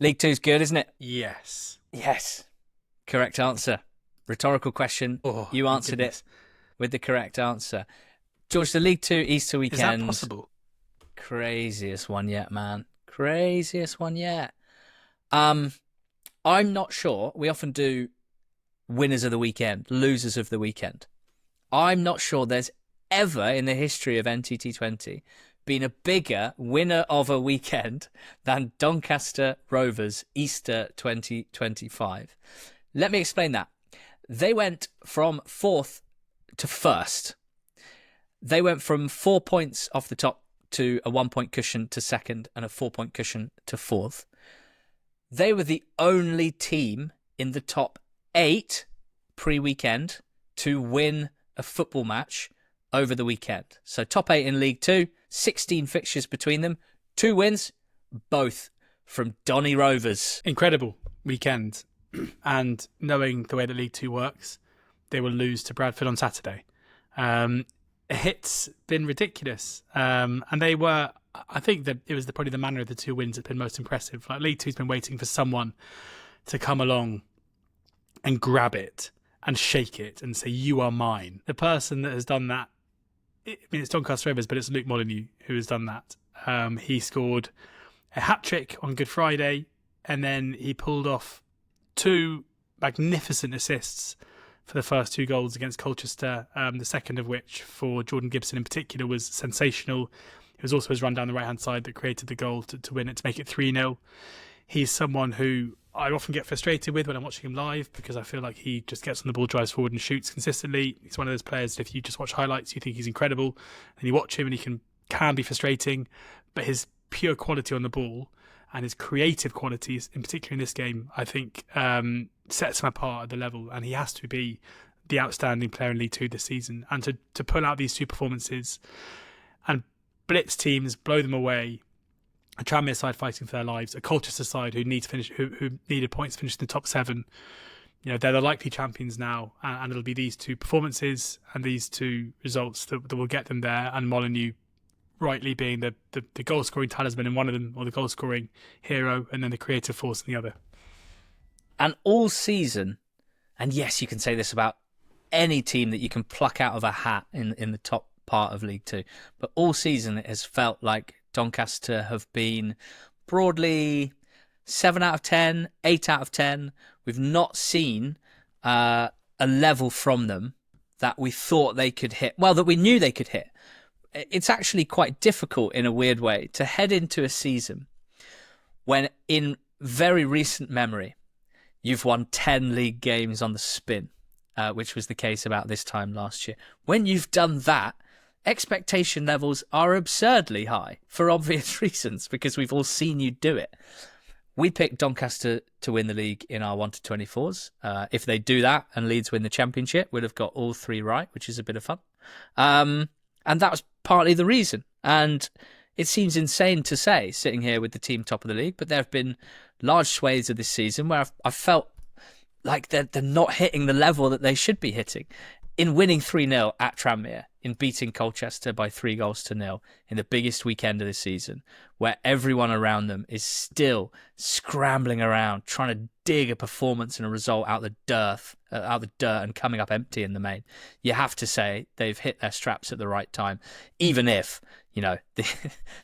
League Two's good, isn't it? Yes. Yes. Correct answer. Rhetorical question. Oh, You my answered goodness. it with the correct answer. George, the League Two Easter Is that weekend. possible? Craziest one yet, man. Craziest one yet. I'm not sure. We often do winners of the weekend, losers of the weekend. I'm not sure there's ever in the history of NTT20 been a bigger winner of a weekend than Doncaster Rovers Easter 2025. Let me explain that. They went from 4th to 1st. They went from 4 points off the top to a 1 point cushion to 2nd and a 4 point cushion to 4th. They were the only team in the top 8 pre-weekend to win a football match over the weekend. So top 8 in League 2, 16 fixtures between them, 2 wins, both from Donny Rovers. Incredible weekend. And knowing the way that League Two works, they will lose to Bradford on Saturday. It's been ridiculous. And they were, I think that it was probably the manner of the 2 wins that's been most impressive. Like League Two's been waiting for someone to come along and grab it and shake it and say, you are mine. The person that has done that, it's Doncaster Rovers, but it's Luke Molyneux who has done that. He scored a hat-trick on Good Friday, and then he pulled off 2 magnificent assists for the first 2 goals against Colchester, the second of which for Jordan Gibson in particular was sensational. It was also his run down the right-hand side that created the goal to win it, to make it 3-0. He's someone who I often get frustrated with when I'm watching him live because I feel like he just gets on the ball, drives forward and shoots consistently. He's one of those players that if you just watch highlights, you think he's incredible. And you watch him and he can be frustrating, but his pure quality on the ball and his creative qualities, in particular in this game, I think sets him apart at the level. And he has to be the outstanding player in League Two this season. And to pull out these 2 performances and blitz teams, blow them away, a Tranmere side fighting for their lives, a Colchester side who needed points to finish in the top 7. You know, they're the likely champions now, and it'll be these 2 performances and these 2 results that will get them there. And Molyneux rightly being the goal scoring talisman in one of them, or the goal scoring hero, and then the creative force in the other. And all season, and yes, you can say this about any team that you can pluck out of a hat in the top part of League Two, but all season it has felt like Doncaster have been broadly 7 out of 10, 8 out of 10. We've not seen a level from them that we thought they could hit. Well, that we knew they could hit. It's actually quite difficult in a weird way to head into a season when in very recent memory you've won 10 league games on the spin, which was the case about this time last year. When you've done that, expectation levels are absurdly high for obvious reasons because we've all seen you do it. We picked Doncaster to win the league in our 1-24s. If they do that and Leeds win the championship, we'll have got all 3 right, which is a bit of fun. And that was partly the reason. And it seems insane to say, sitting here with the team top of the league, but there have been large swathes of this season where I've felt like they're not hitting the level that they should be hitting. In winning 3-0 at Tranmere, in beating Colchester by 3-0 in the biggest weekend of the season, where everyone around them is still scrambling around, trying to dig a performance and a result out the dirt and coming up empty in the main. You have to say they've hit their straps at the right time, even if, you know,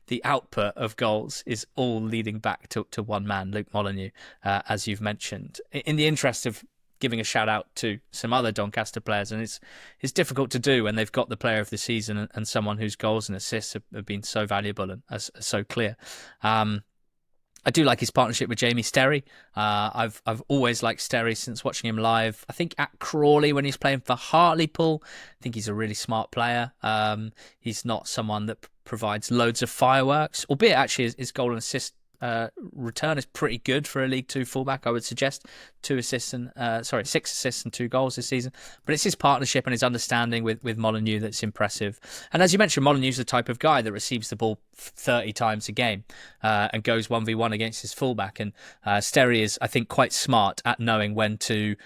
the output of goals is all leading back to one man, Luke Molyneux, as you've mentioned. In the interest of giving a shout out to some other Doncaster players, and it's difficult to do when they've got the player of the season and someone whose goals and assists have been so valuable and so clear. I do like his partnership with Jamie Sterry. I've always liked Sterry since watching him live. I think at Crawley when he's playing for Hartlepool, I think he's a really smart player. He's not someone that provides loads of fireworks, albeit actually his goal and assist return is pretty good for a League Two fullback. I would suggest 6 assists and 2 goals this season. But it's his partnership and his understanding with Molyneux that's impressive. And as you mentioned, Molyneux's the type of guy that receives the ball 30 times a game and goes 1v1 against his fullback. And Sterry is, I think, quite smart at knowing when to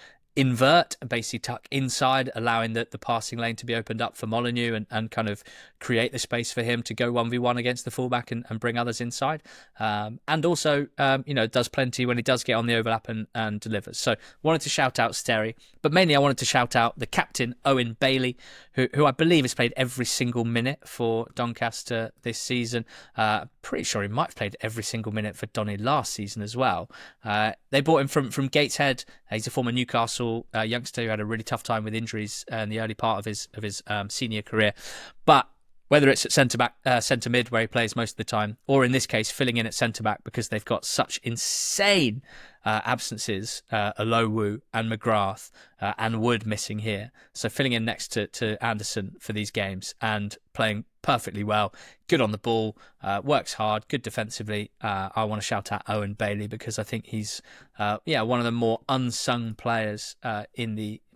invert and basically tuck inside, allowing the passing lane to be opened up for Molyneux and kind of create the space for him to go 1v1 against the fullback and bring others inside. And also, does plenty when he does get on the overlap and delivers. So wanted to shout out Sterry, but mainly I wanted to shout out the captain, Owen Bailey, who I believe has played every single minute for Doncaster this season. Pretty sure he might have played every single minute for Donny last season as well. They bought him from Gateshead. He's a former Newcastle youngster who had a really tough time with injuries in the early part of his senior career. But whether it's at centre mid where he plays most of the time, or in this case filling in at centre back because they've got such insane absences, Alowu and McGrath and Wood missing here. So filling in next to Anderson for these games and playing perfectly well, good on the ball, works hard, good defensively. I want to shout out Owen Bailey because I think he's one of the more unsung players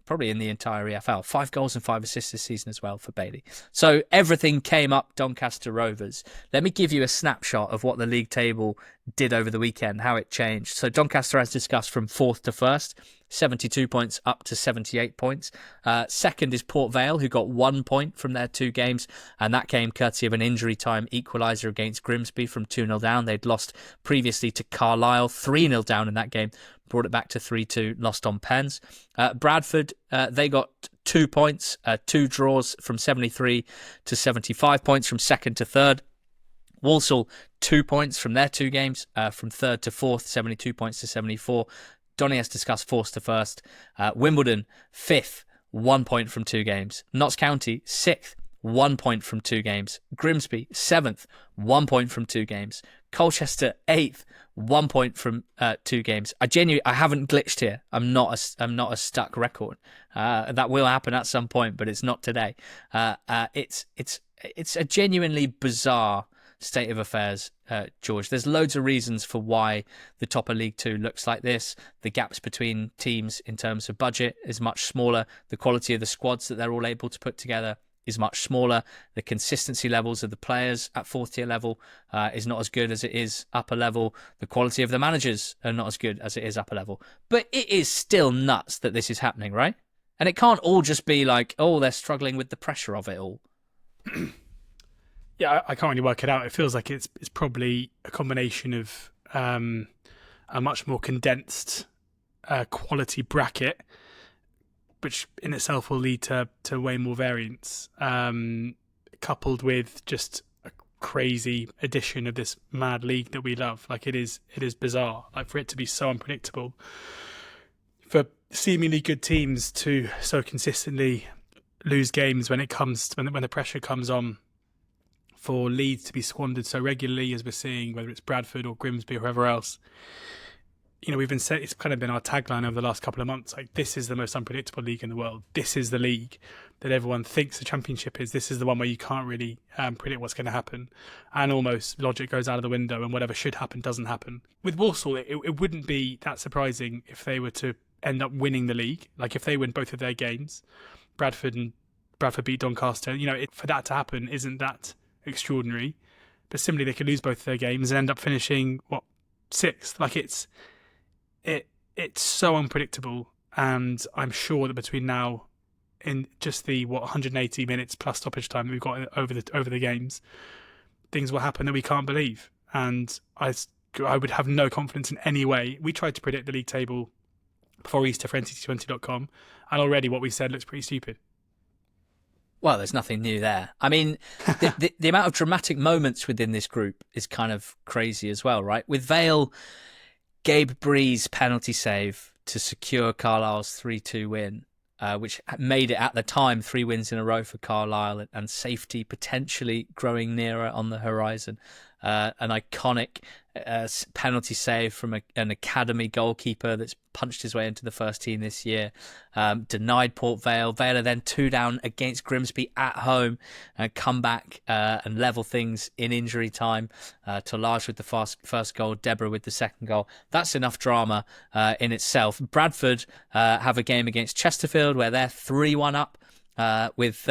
probably in the entire EFL. 5 goals and 5 assists this season as well for Bailey. So everything came up Doncaster Rovers. Let me give you a snapshot of what the league table did over the weekend, how it changed. So Doncaster, as discussed, from 4th to 1st, 72 points up to 78 points. Second is Port Vale, who got 1 point from their 2 games, and that came courtesy of an injury time equaliser against Grimsby from 2-0 down. They'd lost previously to Carlisle, 3-0 down in that game, brought it back to 3-2, lost on pens. Bradford, they got 2 points, 2 draws from 73 to 75 points from 2nd to 3rd. Walsall, 2 points from their 2 games, from 3rd to 4th, 72 points to 74. Donny, as discussed, 4th to 1st. Wimbledon, 5th, 1 point from 2 games. Notts County, 6th, 1 point from 2 games. Grimsby, 7th, 1 point from 2 games. Colchester, 8th, 1 point from 2 games. I haven't glitched here. I'm not a stuck record. That will happen at some point, but it's not today. It's a genuinely bizarre state of affairs, George. There's loads of reasons for why the top of League Two looks like this. The gaps between teams in terms of budget is much smaller. The quality of the squads that they're all able to put together is much smaller. The consistency levels of the players at 4th tier level is not as good as it is upper level. The quality of the managers are not as good as it is upper level. But it is still nuts that this is happening, right? And it can't all just be like, oh, they're struggling with the pressure of it all. Yeah, I can't really work it out. It feels like it's probably a combination of a much more condensed quality bracket, which in itself will lead to way more variance, coupled with just a crazy addition of this mad league that we love. Like it is bizarre. Like for it to be so unpredictable, for seemingly good teams to so consistently lose games when the pressure comes on, for leads to be squandered so regularly as we're seeing, whether it's Bradford or Grimsby or whoever else. We've been saying, it's kind of been our tagline over the last couple of months. Like, this is the most unpredictable league in the world. This is the league that everyone thinks the Championship is. This is the one where you can't really predict what's going to happen. And almost logic goes out of the window and whatever should happen doesn't happen. With Walsall, it wouldn't be that surprising if they were to end up winning the league. Like, if they win both of their games, Bradford beat Doncaster, for that to happen isn't that extraordinary. But similarly, they could lose both of their games and end up finishing, 6th? Like, it's so unpredictable, and I'm sure that between now and just the 180 minutes plus stoppage time that we've got over the games, things will happen that we can't believe. And I would have no confidence in any way. We tried to predict the league table before Easter for NCT20.com, and already what we said looks pretty stupid. Well, there's nothing new there. I mean, the amount of dramatic moments within this group is kind of crazy as well, right? With Vale, Gabe Bree's penalty save to secure Carlisle's 3-2 win, which made it at the time 3 wins in a row for Carlisle, and safety potentially growing nearer on the horizon. An iconic penalty save from an academy goalkeeper that's punched his way into the first team this year. Denied Port Vale. Vale are then 2 down against Grimsby at home and come back and level things in injury time. Tolage with the first goal, Deborah with the second goal. That's enough drama in itself. Bradford have a game against Chesterfield where they're 3-1 up with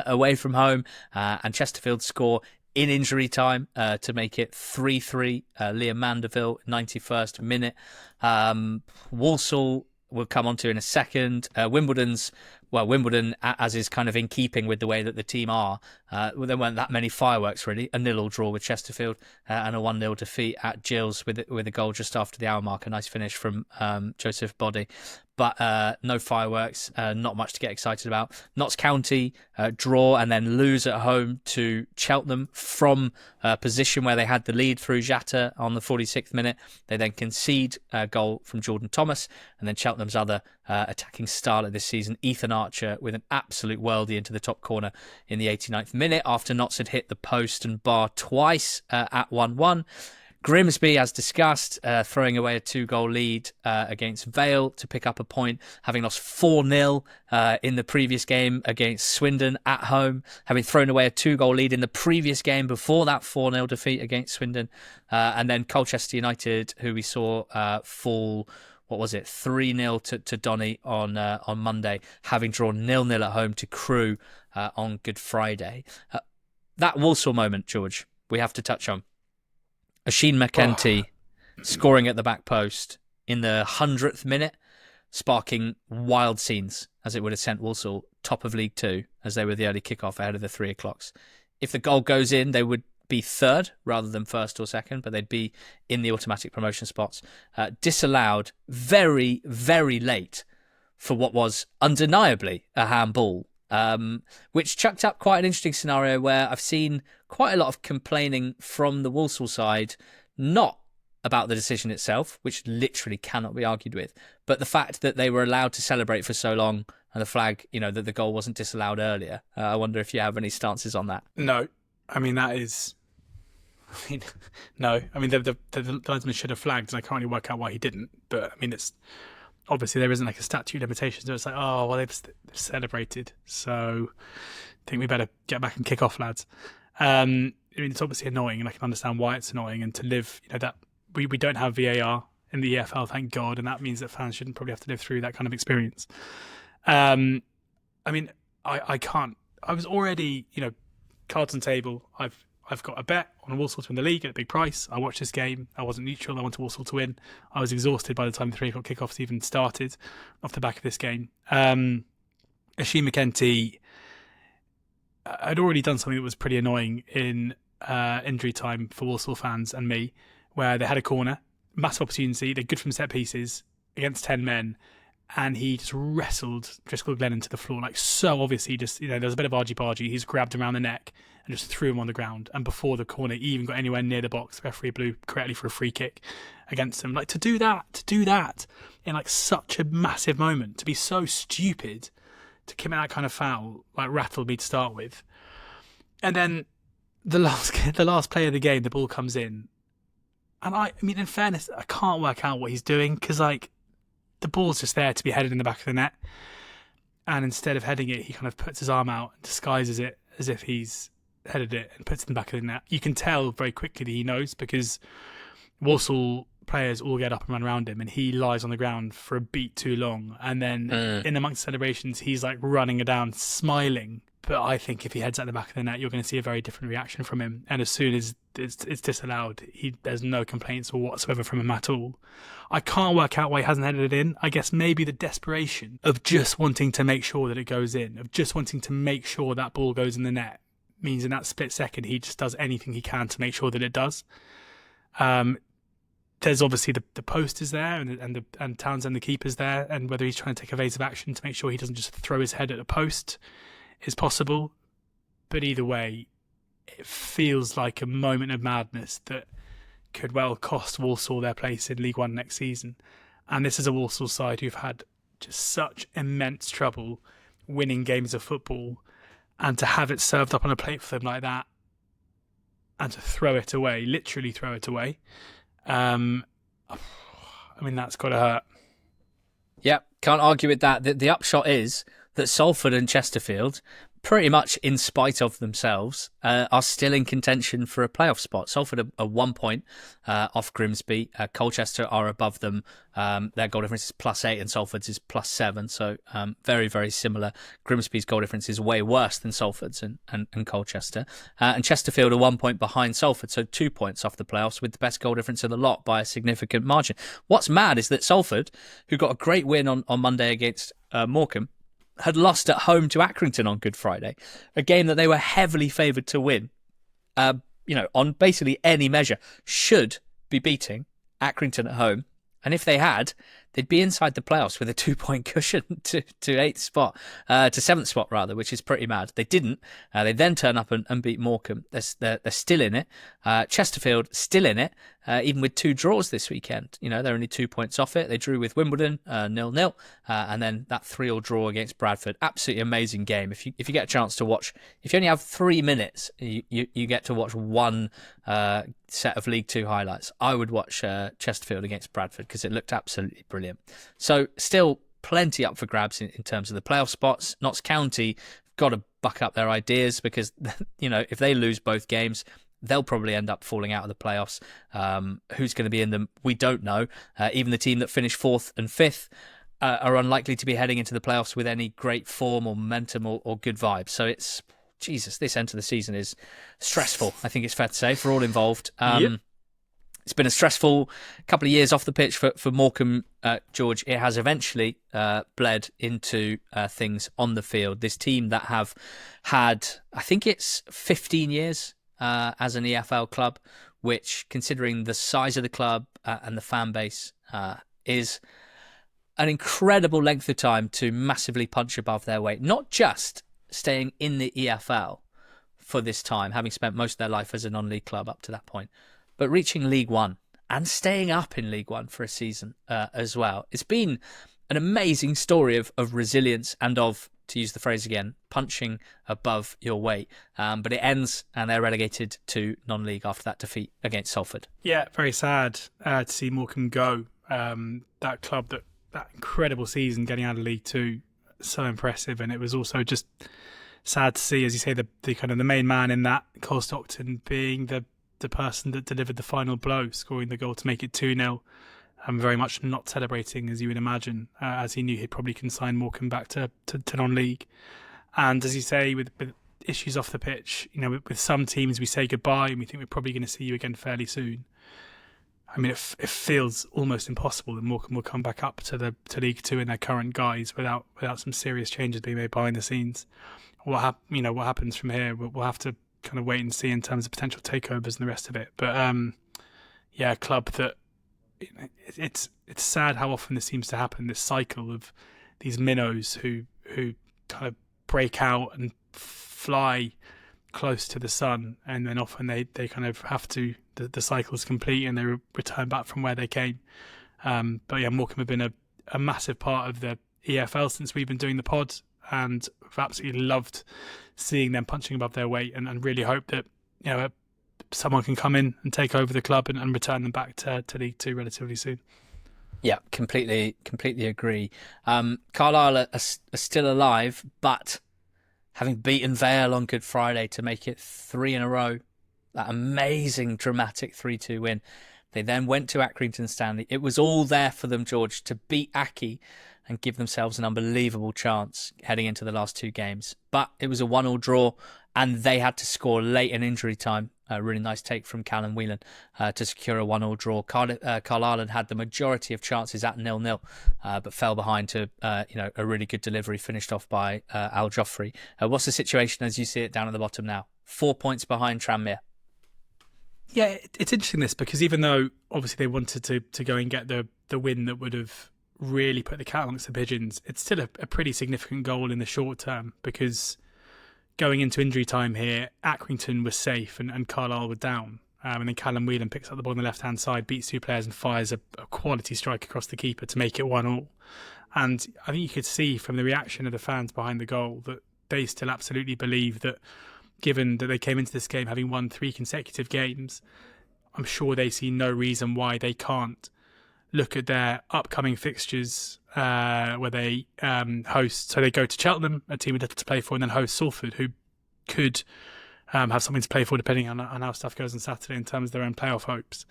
away from home, and Chesterfield score in injury time to make it 3-3. Liam Mandeville, 91st minute. Walsall we'll come on to in a second. Wimbledon, as is kind of in keeping with the way that the team are, there weren't that many fireworks really. A 0-0 draw with Chesterfield and a 1-0 defeat at Gills with a goal just after the hour mark. A nice finish from Joseph Body. But no fireworks, not much to get excited about. Notts County draw and then lose at home to Cheltenham from a position where they had the lead through Jata on the 46th minute. They then concede a goal from Jordan Thomas, and then Cheltenham's other attacking starlet this season, Ethan Archer, with an absolute worldie into the top corner in the 89th minute after Notts had hit the post and bar twice at 1-1. Grimsby, as discussed, throwing away a 2-goal lead against Vale to pick up a point, having lost 4-0 in the previous game against Swindon at home, having thrown away a 2-goal lead in the previous game before that 4-0 defeat against Swindon. And then Colchester United, who we saw fall, 3-0 to Donny on Monday, having drawn 0-0 at home to Crewe on Good Friday. That Walsall moment, George, we have to touch on. Oisin McEntee scoring at the back post in the 100th minute, sparking wild scenes as it would have sent Walsall top of League Two as they were the early kickoff ahead of the 3 o'clocks. If the goal goes in, they would be third rather than first or second, but they'd be in the automatic promotion spots. Disallowed very, very late for what was undeniably a handball. Which chucked up quite an interesting scenario where I've seen quite a lot of complaining from the Walsall side, not about the decision itself, which literally cannot be argued with, but the fact that they were allowed to celebrate for so long and the flag, that the goal wasn't disallowed earlier. I wonder if you have any stances on that. No. I mean, no. I mean, the linesman should have flagged, and I can't really work out why he didn't, but I mean, it's... Obviously, there isn't like a statute limitation, so it's like, oh, well, they've celebrated, so I think we better get back and kick off, lads. I mean, it's obviously annoying, and I can understand why it's annoying, and to live, that we don't have VAR in the EFL, thank God, and that means that fans shouldn't probably have to live through that kind of experience. I mean, I can't. I was already, cards on table. I've got a bet on Walsall to win the league at a big price. I watched this game. I wasn't neutral. I wanted Walsall to win. I was exhausted by the time the 3 o'clock kickoffs even started off the back of this game. Oisin McEntee had already done something that was pretty annoying in injury time for Walsall fans and me, where they had a corner, massive opportunity. They're good from set pieces against 10 men. And he just wrestled Driscoll Glennon to the floor, like so obviously. Just there was a bit of argy-bargy. He's grabbed him around the neck and just threw him on the ground. And before the corner even got anywhere near the box, the referee blew correctly for a free kick against him. Like to do that in like such a massive moment, to be so stupid, to commit that kind of foul, like rattled me to start with. And then the last play of the game, the ball comes in, and I mean, in fairness, I can't work out what he's doing because like. The ball's just there to be headed in the back of the net, and instead of heading it, he kind of puts his arm out and disguises it as if he's headed it and puts it in the back of the net. You can tell very quickly that he knows, because Walsall players all get up and run around him, and he lies on the ground for a beat too long, and then in amongst celebrations he's like running down smiling. But I think if he heads at the back of the net, you're going to see a very different reaction from him. And as soon as it's disallowed, there's no complaints whatsoever from him at all. I can't work out why he hasn't headed it in. I guess maybe the desperation of just wanting to make sure that it goes in, of just wanting to make sure that ball goes in the net, means in that split second he just does anything he can to make sure that it does. There's obviously the post is there, and Townsend, the keeper's there, and whether he's trying to take evasive action to make sure he doesn't just throw his head at the post is possible. But either way, it feels like a moment of madness that could well cost Walsall their place in League One next season. And this is a Walsall side who've had just such immense trouble winning games of football, and to have it served up on a plate for them like that, and to throw it away, literally throw it away, I mean, that's got to hurt. Yeah, can't argue with that. The upshot is that Salford and Chesterfield pretty much in spite of themselves, are still in contention for a playoff spot. Salford are 1 point off Grimsby. Colchester are above them. Their goal difference is +8 and Salford's is +7. So very, very similar. Grimsby's goal difference is way worse than Salford's and Colchester. And Chesterfield are 1 point behind Salford, so 2 points off the playoffs with the best goal difference of the lot by a significant margin. What's mad is that Salford, who got a great win on Monday against Morecambe, had lost at home to Accrington on Good Friday, a game that they were heavily favoured to win, on basically any measure, should be beating Accrington at home. And if they had, they'd be inside the playoffs with a 2-point cushion to 8th spot, to 7th spot rather, which is pretty mad. They didn't. They then turn up and beat Morecambe. They're still in it. Chesterfield still in it, even with 2 draws this weekend. They're only 2 points off it. They drew with Wimbledon 0-0, and then that 3-3 draw against Bradford. Absolutely amazing game. If you get a chance to watch, if you only have 3 minutes, you get to watch one set of League Two highlights. I would watch Chesterfield against Bradford because it looked absolutely brilliant. So still plenty up for grabs in terms of the playoff spots. Notts County got to buck up their ideas because if they lose both games, they'll probably end up falling out of the playoffs. Who's going to be in them, we don't know. Even the team that finished 4th and 5th are unlikely to be heading into the playoffs with any great form or momentum or good vibes. So it's, Jesus, this end of the season is stressful, I think it's fair to say, for all involved. Yep. It's been a stressful couple of years off the pitch for Morecambe, George. It has eventually bled into things on the field. This team that have had, I think it's 15 years as an EFL club, which, considering the size of the club and the fan base, is an incredible length of time to massively punch above their weight. Not just staying in the EFL for this time, having spent most of their life as a non-league club up to that point, but reaching League One and staying up in League One for a season as well. It's been an amazing story of resilience and of, to use the phrase again, punching above your weight. But it ends and they're relegated to non-league after that defeat against Salford. Yeah, very sad to see Morecambe go. That club, that incredible season getting out of League Two, so impressive. And it was also just sad to see, as you say, the kind of the main man in that, Cole Stockton, being the person that delivered the final blow, scoring the goal to make it 2-0, and very much not celebrating, as you would imagine, as he knew he'd probably consign Morecambe back to non-league. And as you say, with issues off the pitch, with some teams we say goodbye and we think we're probably going to see you again fairly soon. I mean, it feels almost impossible that Morecambe will come back up to League Two in their current guise without some serious changes being made behind the scenes. What happens from here, we'll have to kind of wait and see in terms of potential takeovers and the rest of it. But a club that it's sad how often this seems to happen, this cycle of these minnows who kind of break out and fly close to the sun, and then often they kind of have to, the cycle's complete and they return back from where they came. But yeah, Morecambe have been a massive part of the EFL since we've been doing the pod, and I've absolutely loved seeing them punching above their weight, and really hope that someone can come in and take over the club and return them back to League Two relatively soon. Yeah, completely agree. Carlisle are still alive, but having beaten Vale on Good Friday to make it 3 in a row, that amazing dramatic 3-2 win, they then went to Accrington Stanley. It was all there for them, George, to beat Aki and give themselves an unbelievable chance heading into the last 2 games. But it was a 1-1 draw, and they had to score late in injury time. A really nice take from Callum Whelan to secure a 1-1 draw. Carlisle had the majority of chances at 0-0, but fell behind to a really good delivery finished off by Al Joffrey. What's the situation as you see it down at the bottom now? 4 points behind Tranmere. Yeah, it's interesting this, because even though obviously they wanted to go and get the win that would have really put the cat amongst the pigeons, it's still a pretty significant goal in the short term, because going into injury time here, Accrington was safe and Carlisle were down. And then Callum Whelan picks up the ball on the left-hand side, beats 2 players and fires a quality strike across the keeper to make it 1-1. And I think you could see from the reaction of the fans behind the goal that they still absolutely believe that, given that they came into this game having won 3 consecutive games, I'm sure they see no reason why they can't look at their upcoming fixtures where they host. So they go to Cheltenham, a team with little to play for, and then host Salford, who could have something to play for depending on how stuff goes on Saturday in terms of their own playoff hopes.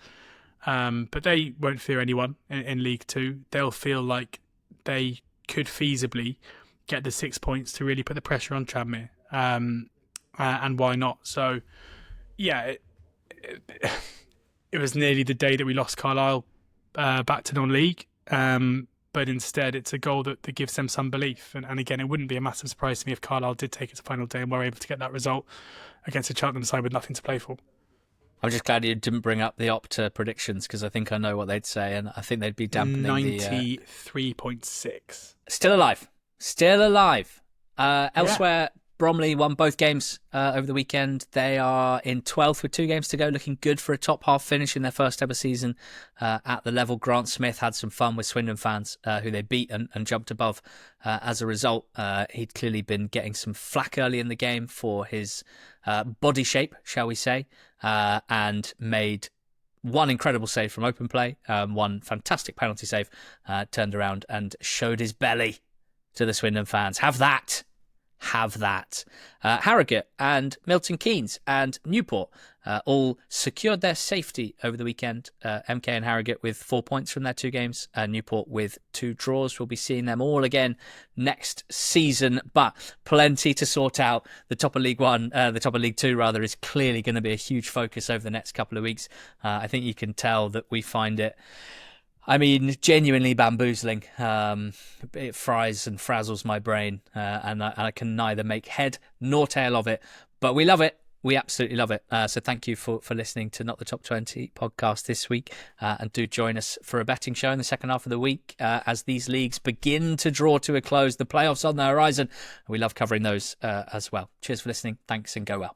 But they won't fear anyone in League Two. They'll feel like they could feasibly get the 6 points to really put the pressure on Tranmere. And why not? So, yeah, it was nearly the day that we lost Carlisle back to non-league. But instead, it's a goal that gives them some belief. And again, it wouldn't be a massive surprise to me if Carlisle did take it to final day and were able to get that result against a Cheltenham side with nothing to play for. I'm just glad you didn't bring up the Opta predictions, because I think I know what they'd say, and I think they'd be dampening 93.6. Still alive. Elsewhere, Bromley won both games over the weekend. They are in 12th with 2 games to go, looking good for a top half finish in their first ever season at the level. Grant Smith had some fun with Swindon fans who they beat and jumped above as a result. He'd clearly been getting some flack early in the game for his body shape, shall we say, and made one incredible save from open play, one fantastic penalty save, turned around and showed his belly to the Swindon fans. Have that. Harrogate and Milton Keynes and Newport all secured their safety over the weekend. MK and Harrogate with 4 points from their 2 games, Newport with 2 draws. We'll be seeing them all again next season, but plenty to sort out. The top of League Two is clearly going to be a huge focus over the next couple of weeks. I think you can tell that we find it, genuinely bamboozling. It fries and frazzles my brain, and I can neither make head nor tail of it. But we love it. We absolutely love it. So thank you for listening to Not the Top 20 podcast this week. And do join us for a betting show in the second half of the week as these leagues begin to draw to a close. The playoffs on the horizon. We love covering those as well. Cheers for listening. Thanks and go well.